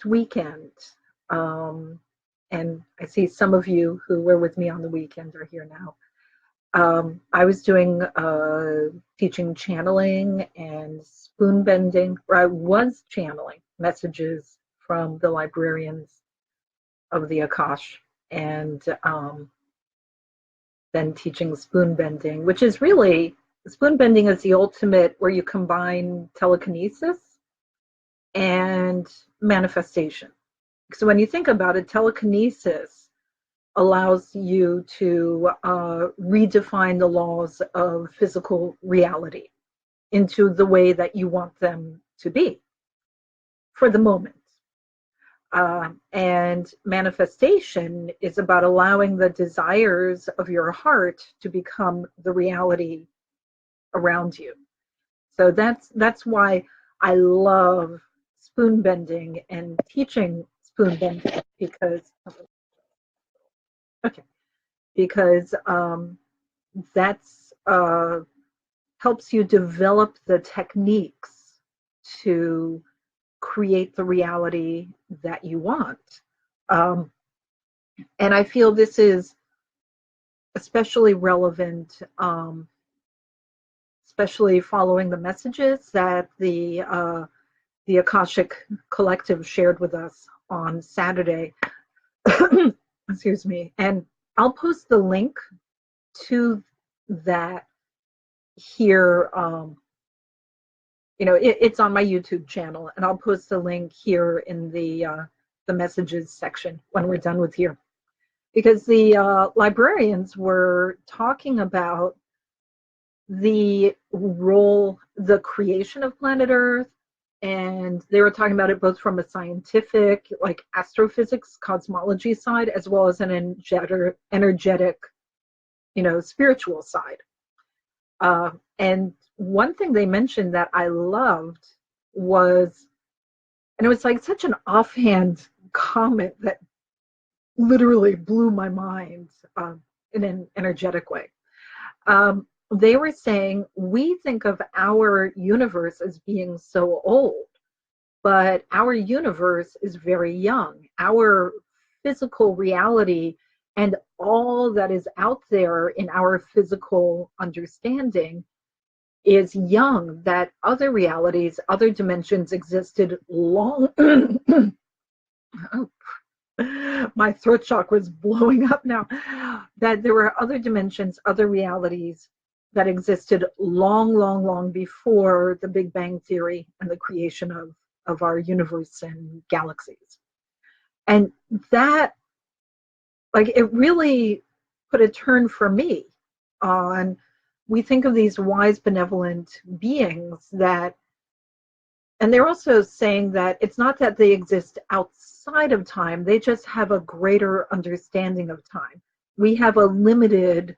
last weekend, and I see some of you who were with me on the weekend are here now. I was doing teaching channeling and spoon bending, or I was channeling messages from the librarians of the Akasha, and then teaching spoon bending, which is really, spoon bending is the ultimate where you combine telekinesis and manifestation. So when you think about it, telekinesis allows you to redefine the laws of physical reality into the way that you want them to be for the moment. And manifestation is about allowing the desires of your heart to become the reality around you. So that's why I love spoon bending and teaching spoon bending, because that's helps you develop the techniques to create the reality that you want. And I feel this is especially relevant, especially following the messages that the Akashic Collective shared with us on Saturday. Excuse me. And I'll post the link to that here. It's on my YouTube channel, and I'll post the link here in the messages section when we're done with here, because the librarians were talking about the role, the creation of planet Earth, and they were talking about it both from a scientific, like astrophysics, cosmology side, as well as an energetic, spiritual side. And one thing they mentioned that I loved was, and it was like such an offhand comment that literally blew my mind in an energetic way. They were saying, we think of our universe as being so old, but our universe is very young. Our physical reality and all that is out there in our physical understanding is young, that other realities, other dimensions existed long. Oh, my throat chakra is blowing up now. That there were other dimensions, other realities that existed long before the Big Bang Theory and the creation of our universe and galaxies. And that, like, it really put a turn for me on, we think of these wise, benevolent beings that, and they're also saying that it's not that they exist outside of time, they just have a greater understanding of time. We have a limited,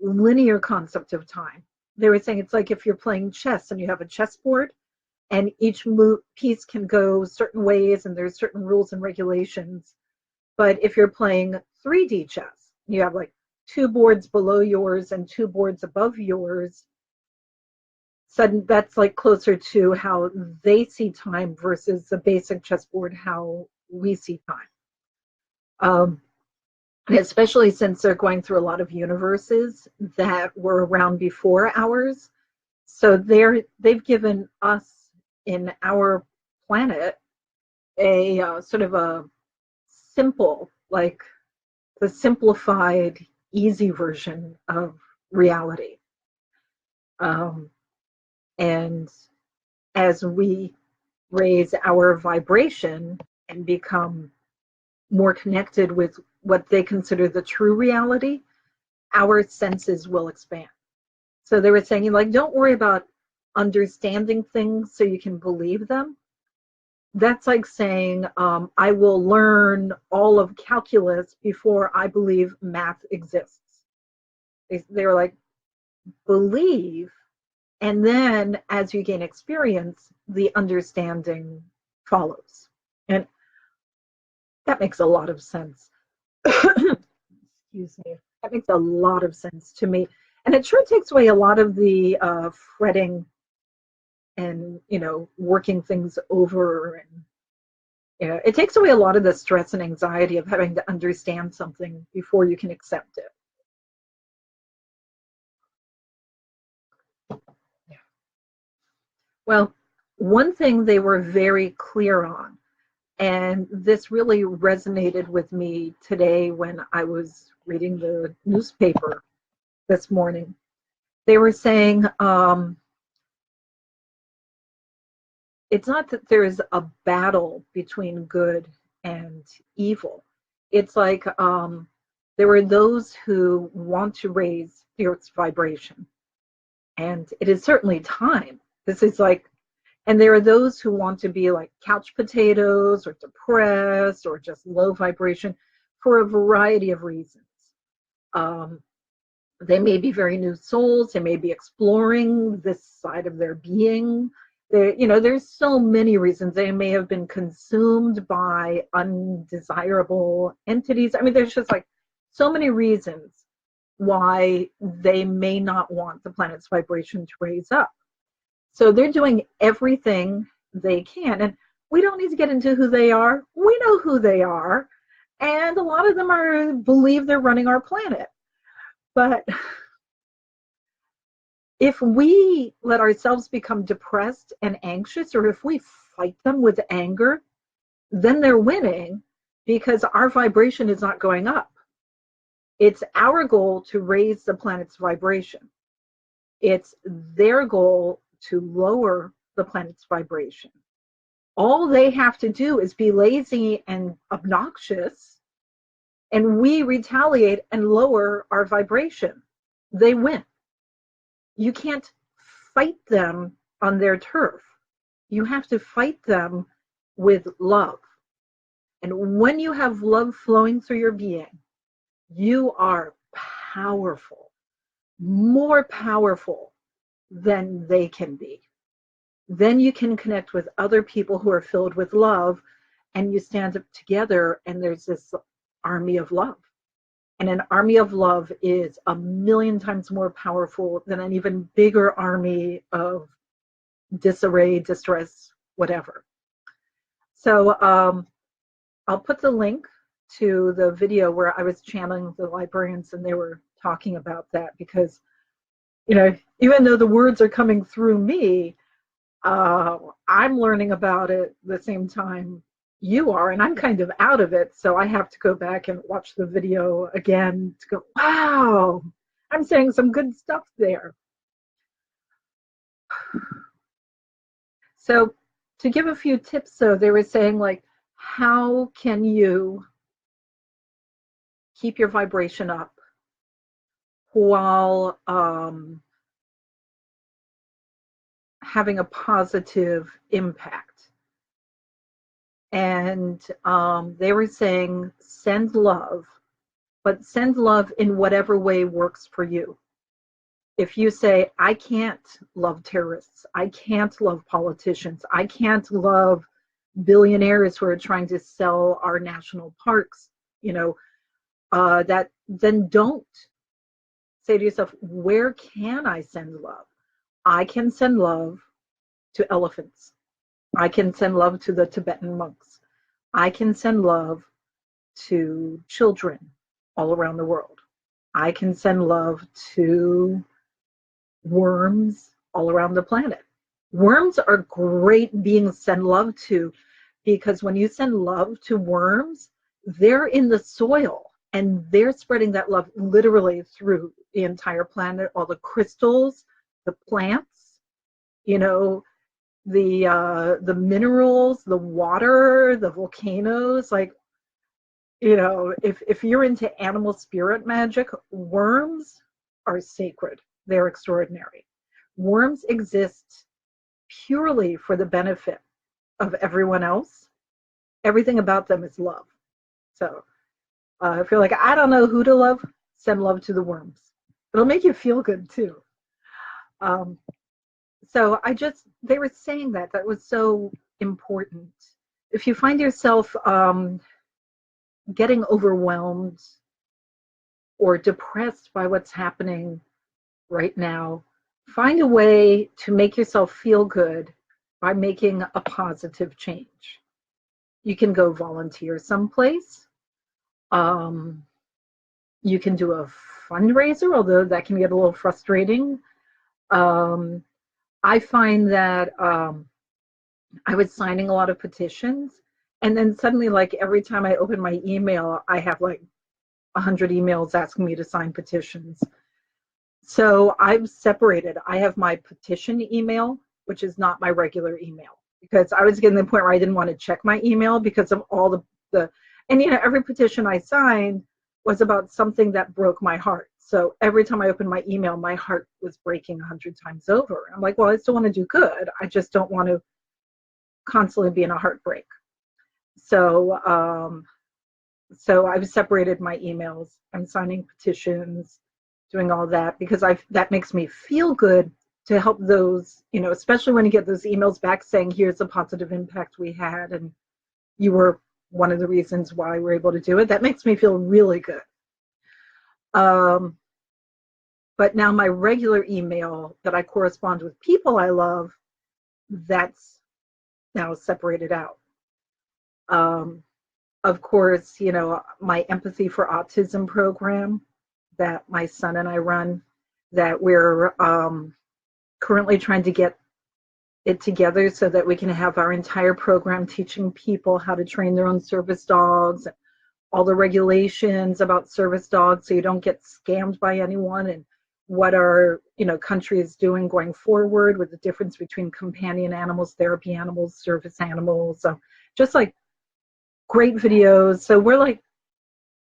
linear concept of time. They were saying it's like if you're playing chess and you have a chessboard, and each piece can go certain ways, and there's certain rules and regulations. But if you're playing 3D chess, you have like 2 boards below yours and 2 boards above yours. So that's like closer to how they see time versus the basic chessboard, how we see time. And especially since they're going through a lot of universes that were around before ours. So they've given us in our planet a sort of a simple, like the simplified, easy version of reality. And as we raise our vibration and become more connected with what they consider the true reality, our senses will expand. So they were saying, like, don't worry about understanding things so you can believe them. That's like saying, I will learn all of calculus before I believe math exists. They were like, believe, and then as you gain experience, the understanding follows. And that makes a lot of sense. Excuse me. That makes a lot of sense to me. And it sure takes away a lot of the fretting and, working things over and You know, it takes away a lot of the stress and anxiety of having to understand something before you can accept it. Well, one thing they were very clear on, and this really resonated with me today when I was reading the newspaper this morning. They were saying it's not that there's a battle between good and evil. It's like there are those who want to raise the Earth's vibration. And it is certainly time. This is like, and there are those who want to be like couch potatoes or depressed or just low vibration for a variety of reasons. They may be very new souls. They may be exploring this side of their being. You know, there's so many reasons. They may have been consumed by undesirable entities. I mean, there's just like so many reasons why they may not want the planet's vibration to raise up. So they're doing everything they can. And we don't need to get into who they are. We know who they are. And a lot of them believe they're running our planet. But if we let ourselves become depressed and anxious, or if we fight them with anger, then they're winning because our vibration is not going up. It's our goal to raise the planet's vibration. It's their goal to lower the planet's vibration. All they have to do is be lazy and obnoxious, and we retaliate and lower our vibration. They win. You can't fight them on their turf. You have to fight them with love. And when you have love flowing through your being, you are powerful, more powerful than they can be. Then you can connect with other people who are filled with love, and you stand up together, and there's this army of love. And an army of love is 1,000,000 times more powerful than an even bigger army of disarray, distress, whatever. So I'll put the link to the video where I was channeling the librarians, and they were talking about that, because, you know, even though the words are coming through me, I'm learning about it the same time you are, and I'm kind of out of it, so I have to go back and watch the video again to go, wow, I'm saying some good stuff there. So to give a few tips, though, they were saying, like, how can you keep your vibration up while having a positive impact? And they were saying, send love, but send love in whatever way works for you. If you say, I can't love terrorists, I can't love politicians, I can't love billionaires who are trying to sell our national parks, you know, then don't. Say to yourself, where can I send love? I can send love to elephants. I can send love to the Tibetan monks. I can send love to children all around the world. I can send love to worms all around the planet. Worms are great beings to send love to, because when you send love to worms, they're in the soil and they're spreading that love literally through the entire planet, all the crystals, the plants, you know, the minerals, the water, the volcanoes. Like, you know, if you're into animal spirit magic, worms are sacred. They're extraordinary. Worms exist purely for the benefit of everyone else. Everything about them is love. So if you're like, I don't know who to love, send love to the worms. It'll make you feel good too. So they were saying that was so important. If you find yourself getting overwhelmed or depressed by what's happening right now, find a way to make yourself feel good by making a positive change. You can go volunteer someplace. You can do a fundraiser, although that can get a little frustrating. I find that I was signing a lot of petitions, and then suddenly, like every time I open my email, I have like 100 emails asking me to sign petitions. So I've separated. I have my petition email, which is not my regular email, because I was getting to the point where I didn't want to check my email because of all the and every petition I signed was about something that broke my heart. So every time I opened my email, my heart was breaking 100 times over. I'm like, well, I still want to do good. I just don't want to constantly be in a heartbreak. So so I've separated my emails. I'm signing petitions, doing all that, because that makes me feel good to help those, especially when you get those emails back saying, here's the positive impact we had, and you were one of the reasons why we're able to do it. That makes me feel really good. But now my regular email that I correspond with people I love, that's now separated out. Of course, my Empathy for Autism program that my son and I run, that we're currently trying to get it together so that we can have our entire program teaching people how to train their own service dogs, all the regulations about service dogs so you don't get scammed by anyone, and what our country is doing going forward with the difference between companion animals, therapy animals, service animals. So just like great videos. So we're like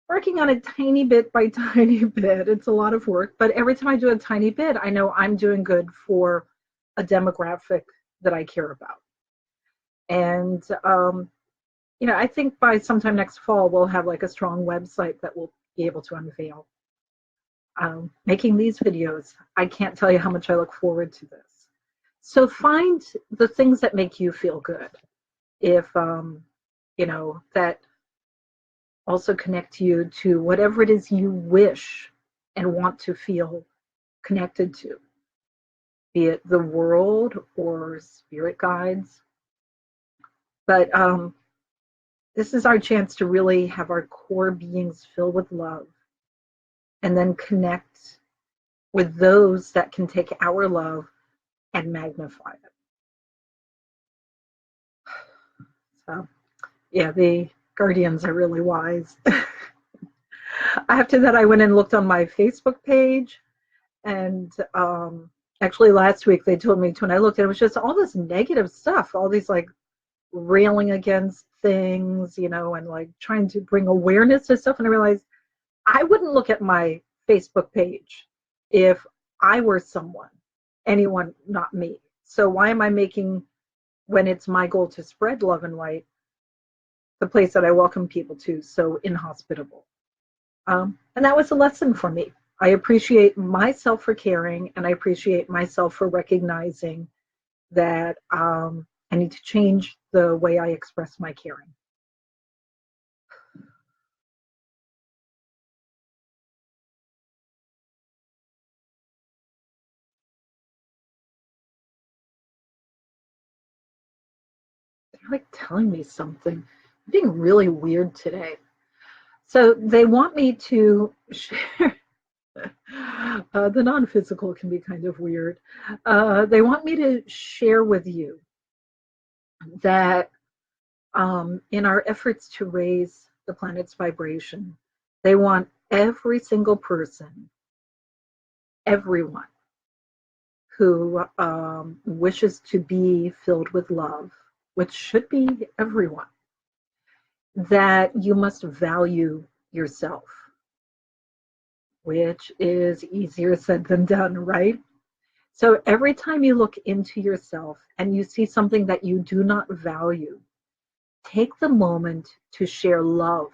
working on it tiny bit by tiny bit. It's a lot of work, but every time I do a tiny bit, I know I'm doing good for a demographic that I care about. And I think by sometime next fall, we'll have like a strong website that we'll be able to unveil. Making these videos, I can't tell you how much I look forward to this. So find the things that make you feel good. If, that also connect you to whatever it is you wish and want to feel connected to, be it the world or spirit guides. But this is our chance to really have our core beings filled with love, and then connect with those that can take our love and magnify it. So, yeah, the guardians are really wise. After that, I went and looked on my Facebook page, and actually last week they told me to, and I looked, and it was just all this negative stuff, all these like railing against things, and like trying to bring awareness to stuff. And I realized I wouldn't look at my Facebook page if I were anyone, not me. So why am I making, when it's my goal to spread love and light, the place that I welcome people to, so inhospitable? And that was a lesson for me. I appreciate myself for caring, and I appreciate myself for recognizing that I need to change the way I express my caring. They're like telling me something. I'm being really weird today. So they want me to share. The non-physical can be kind of weird. They want me to share with you that in our efforts to raise the planet's vibration, they want every single person, everyone who wishes to be filled with love, which should be everyone, that you must value yourself, which is easier said than done, right? So every time you look into yourself and you see something that you do not value, take the moment to share love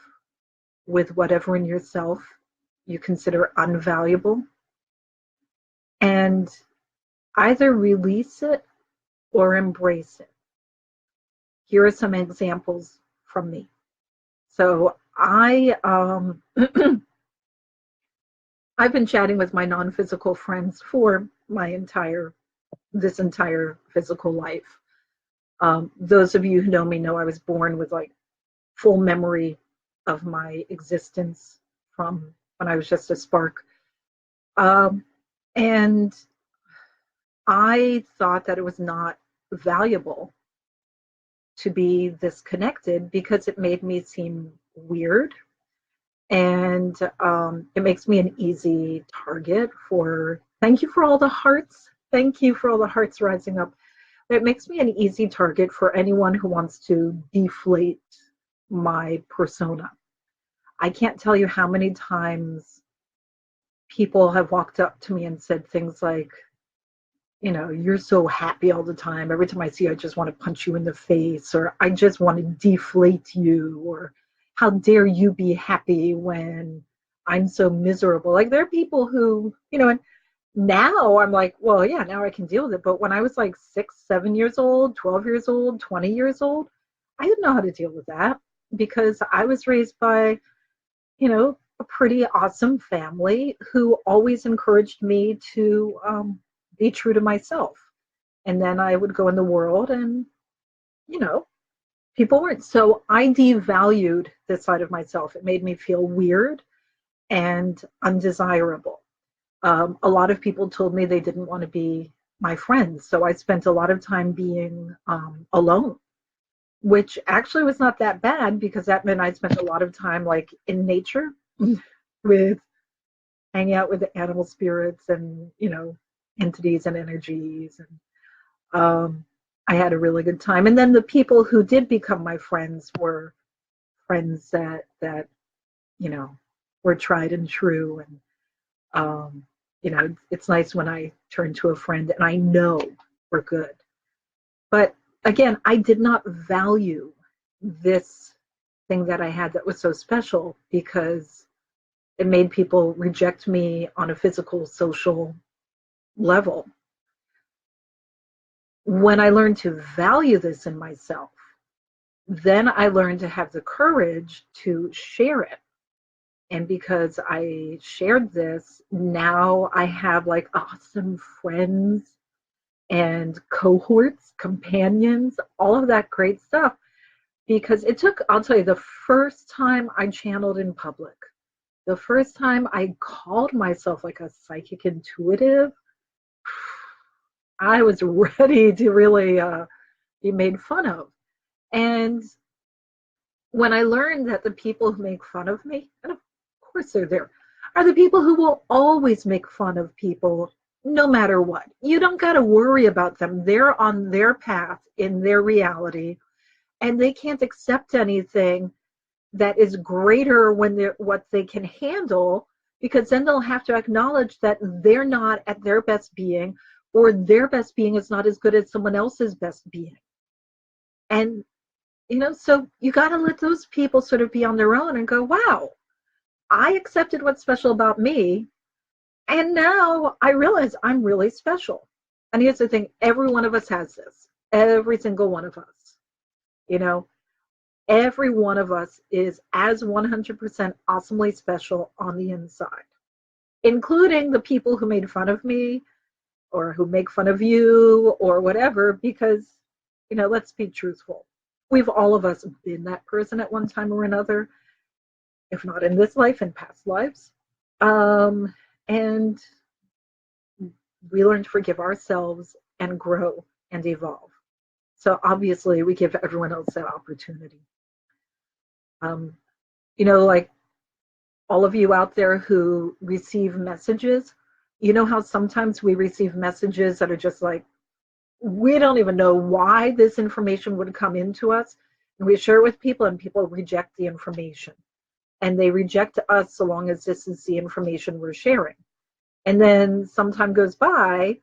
with whatever in yourself you consider unvaluable, and either release it or embrace it. Here are some examples from me. So I've been chatting with my non-physical friends for this entire physical life. Those of you who know me know I was born with like full memory of my existence from when I was just a spark. And I thought that it was not valuable to be this connected because it made me seem weird. And it makes me an easy target for, thank you for all the hearts. Thank you for all the hearts rising up. It makes me an easy target for anyone who wants to deflate my persona. I can't tell you how many times people have walked up to me and said things like, you know, you're so happy all the time. Every time I see you, I just want to punch you in the face, or I just want to deflate you, or how dare you be happy when I'm so miserable. Like, there are people who, you know, and now I'm like, well, yeah, now I can deal with it. But when I was like 6, 7 years old, 12 years old, 20 years old, I didn't know how to deal with that because I was raised by, you know, a pretty awesome family who always encouraged me to be true to myself. And then I would go in the world and, you know, people weren't. So I devalued this side of myself. It made me feel weird and undesirable. A lot of people told me they didn't want to be my friends. So I spent a lot of time being alone, which actually was not that bad because that meant I spent a lot of time like in nature with hanging out with the animal spirits and, you know, entities and energies. And I had a really good time. And then the people who did become my friends were friends that you know, were tried and true. And, you know, it's nice when I turn to a friend and I know we're good. But again, I did not value this thing that I had that was so special because it made people reject me on a physical, social level. When I learned to value this in myself, then I learned to have the courage to share it. And because I shared this, now I have like awesome friends and cohorts, companions, all of that great stuff. Because it took, I'll tell you, the first time I channeled in public, the first time I called myself like a psychic intuitive, I was ready to really be made fun of. And when I learned that the people who make fun of me, and of course they're there, are the people who will always make fun of people no matter what. You don't got to worry about them. They're on their path in their reality, and they can't accept anything that is greater when they're what they can handle, because then they'll have to acknowledge that they're not at their best being, or their best being is not as good as someone else's best being. And, you know, so you got to let those people sort of be on their own and go, wow, I accepted what's special about me. And now I realize I'm really special. And here's the thing, every one of us has this. Every single one of us. You know, every one of us is as 100% awesomely special on the inside, including the people who made fun of me or who make fun of you or whatever, because, you know, let's be truthful. We've all of us been that person at one time or another, if not in this life, in past lives. And we learn to forgive ourselves and grow and evolve. So obviously we give everyone else that opportunity. You know, like all of you out there who receive messages, you know how sometimes we receive messages that are just like, we don't even know why this information would come into us. And we share it with people and people reject the information. And they reject us so long as this is the information we're sharing. And then some time goes by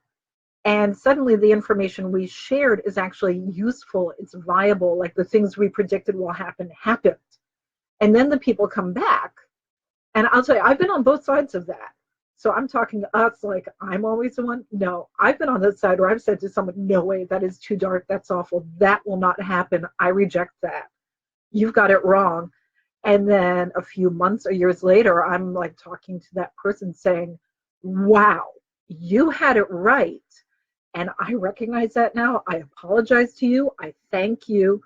and suddenly the information we shared is actually useful, it's viable, like the things we predicted will happen, happened. And then the people come back. And I'll tell you, I've been on both sides of that. So I'm talking to us like I'm always the one. No, I've been on the side where I've said to someone, no way, that is too dark, that's awful, that will not happen, I reject that. You've got it wrong. And then a few months or years later, I'm like talking to that person saying, wow, you had it right. And I recognize that now. I apologize to you. I thank you.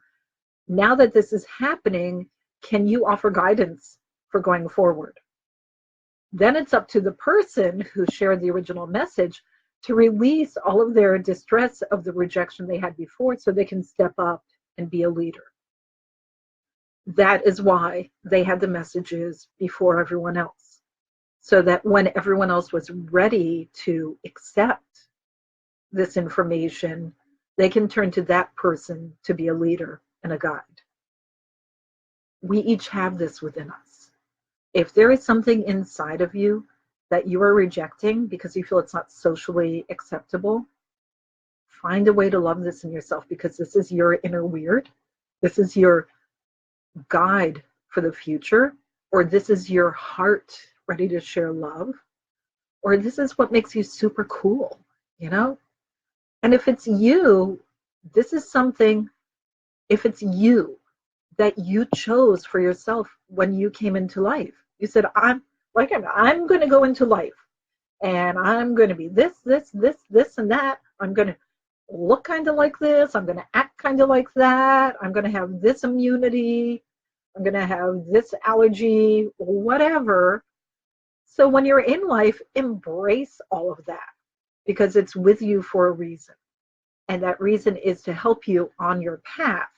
Now that this is happening, can you offer guidance for going forward? Then it's up to the person who shared the original message to release all of their distress of the rejection they had before so they can step up and be a leader. That is why they had the messages before everyone else, so that when everyone else was ready to accept this information, they can turn to that person to be a leader and a guide. We each have this within us. If there is something inside of you that you are rejecting because you feel it's not socially acceptable, find a way to love this in yourself, because this is your inner weird. This is your guide for the future, or this is your heart ready to share love, or this is what makes you super cool, you know? And if it's you, this is something, if it's you that you chose for yourself when you came into life, you said, I'm going to go into life and I'm going to be this, and that. I'm going to look kind of like this. I'm going to act kind of like that. I'm going to have this immunity. I'm going to have this allergy, whatever. So when you're in life, embrace all of that, because it's with you for a reason. And that reason is to help you on your path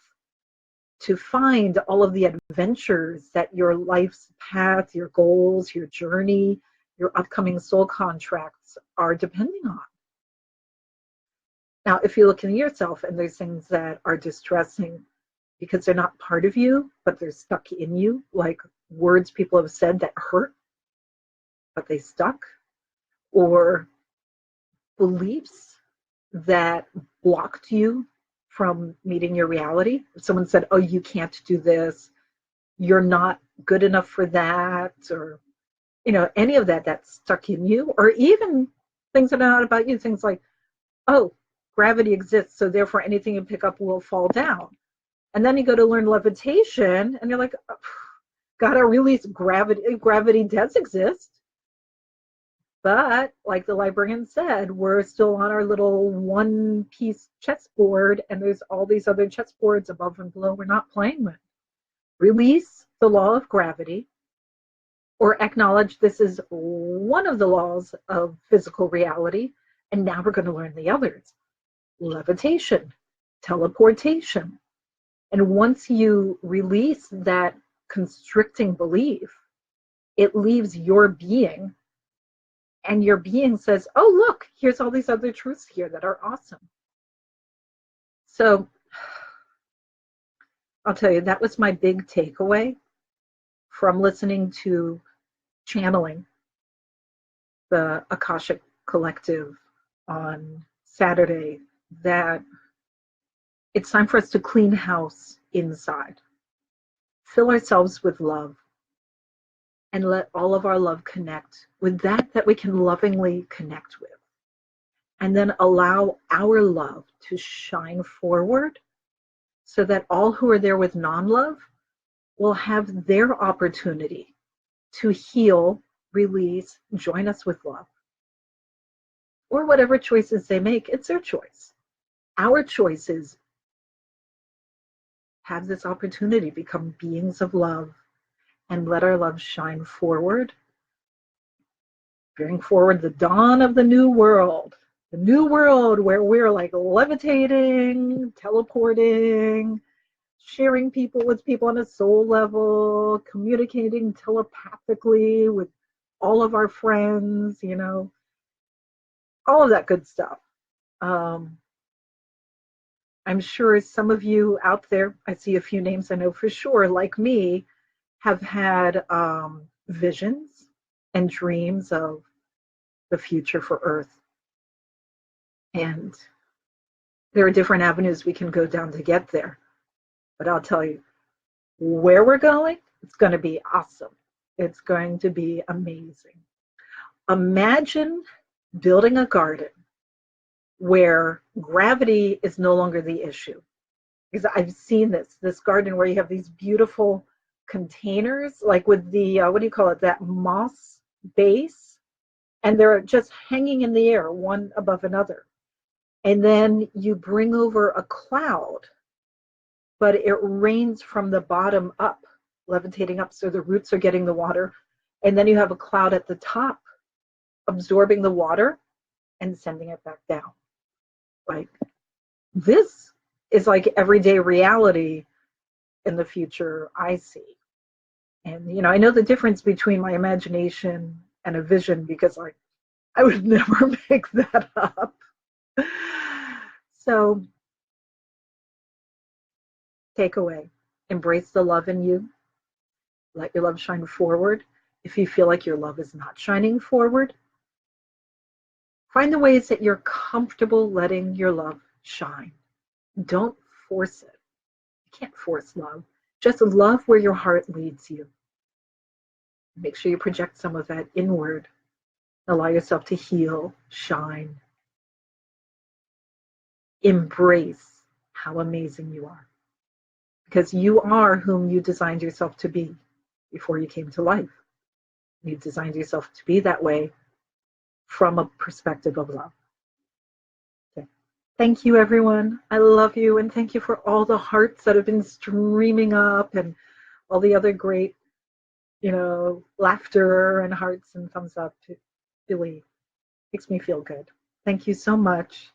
to find all of the adventures that your life's path, your goals, your journey, your upcoming soul contracts are depending on. Now, if you look in yourself and there's things that are distressing because they're not part of you, but they're stuck in you, like words people have said that hurt, but they stuck, or beliefs that blocked you from meeting your reality. If someone said, oh, you can't do this, you're not good enough for that, or, you know, any of that that's stuck in you, or even things that are not about you, things like, oh, gravity exists, so therefore anything you pick up will fall down. And then you go to learn levitation, and you're like, oh, gotta release gravity. Gravity does exist. But like the librarian said, we're still on our little one-piece chessboard, and there's all these other chessboards above and below we're not playing with. Release the law of gravity, or acknowledge this is one of the laws of physical reality, and now we're going to learn the others. Levitation, teleportation. And once you release that constricting belief, it leaves your being. And your being says, oh, look, here's all these other truths here that are awesome. So I'll tell you, that was my big takeaway from listening to channeling the Akashic Collective on Saturday, that it's time for us to clean house inside, fill ourselves with love, and let all of our love connect with that we can lovingly connect with. And then allow our love to shine forward so that all who are there with non-love will have their opportunity to heal, release, join us with love. Or whatever choices they make, it's their choice. Our choice is have this opportunity, become beings of love, and let our love shine forward, bring forward the dawn of the new world where we're like levitating, teleporting, sharing people with people on a soul level, communicating telepathically with all of our friends, you know, all of that good stuff. I'm sure some of you out there, I see a few names I know for sure, like me, have had visions and dreams of the future for Earth. And there are different avenues we can go down to get there. But I'll tell you, where we're going, it's going to be awesome. It's going to be amazing. Imagine building a garden where gravity is no longer the issue. Because I've seen this garden where you have these beautiful containers, like with the, what do you call it, that moss base, and they're just hanging in the air, one above another. And then you bring over a cloud, but it rains from the bottom up. levitating up so the roots are getting the water. And then you have a cloud at the top absorbing the water and sending it back down. Like, this is like everyday reality in the future I see. And I know the difference between my imagination and a vision, because I would never make that up. So, takeaway: embrace the love in you. Let your love shine forward. If you feel like your love is not shining forward, find the ways that you're comfortable letting your love shine. Don't force it. You can't force love. Just love where your heart leads you. Make sure you project some of that inward. Allow yourself to heal, shine. Embrace how amazing you are. Because you are whom you designed yourself to be before you came to life. You designed yourself to be that way from a perspective of love. Okay. Thank you, everyone. I love you, and thank you for all the hearts that have been streaming up, and all the other great, laughter and hearts and thumbs up. It really makes me feel good. Thank you so much.